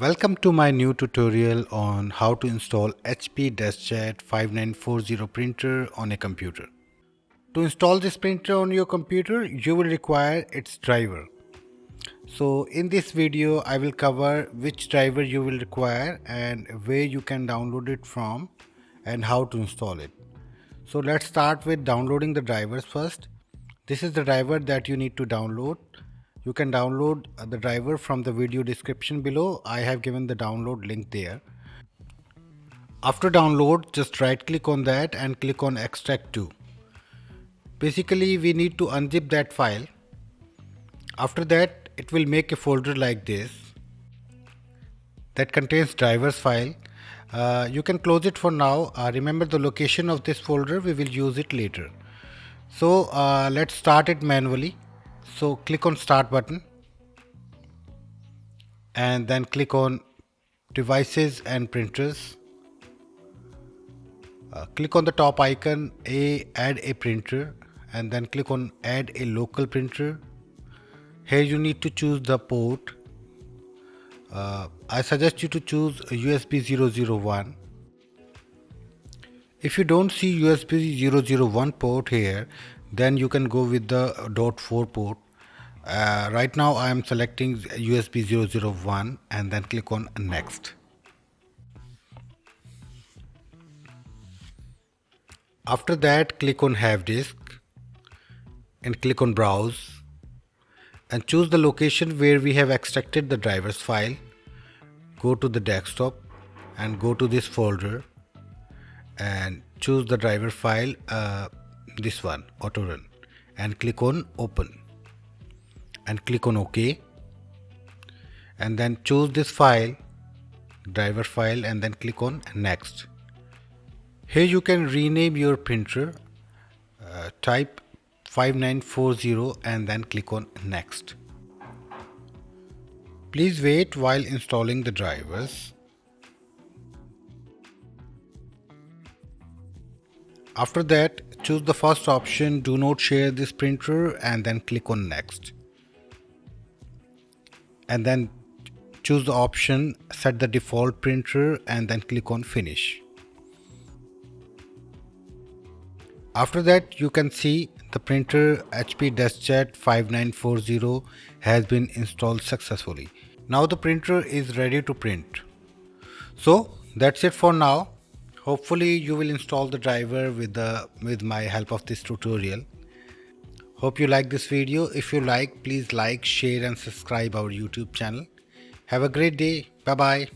Welcome to my new tutorial on how to install HP Deskjet 5940 printer on a computer. To install this printer on your computer, you will require its driver. So in this video, I will cover which driver you will require and where you can download it from and how to install it. So let's start with downloading the drivers first. This is the driver that you need to download. You can download the driver from the video description below. I have given the download link there. After download, just right click on that and click on extract to. Basically, we need to unzip that file. After that, it will make a folder like this that contains drivers file. You can close it for now. Remember the location of this folder, we will use it later. So let's start it manually. So click on start button and then click on devices and printers. Click on the top icon, add a printer, and then click on add a local printer. Here you need to choose the port. I suggest you to choose USB 001. If you don't see USB 001 port here, then you can go with the .4 port. Right now I am selecting USB 001 and then click on next. After that, click on have disk and click on browse and choose the location where we have extracted the drivers file. Go to the desktop and go to this folder and choose the driver file, this one, auto run, and click on open and click on OK, and then choose this file, driver file, and then click on next. Here you can rename your printer, type 5940 and then click on next. Please wait while installing the drivers. After that, choose the first option, do not share this printer, and then click on next. And then choose the option set the default printer and then click on finish. After that, you can see the printer HP Deskjet 5940 has been installed successfully. Now the printer is ready to print. So that's it for now. Hopefully you will install the driver with my help of this tutorial. Hope you like this video. If you like, please like, share and subscribe our YouTube channel. Have a great day. Bye bye.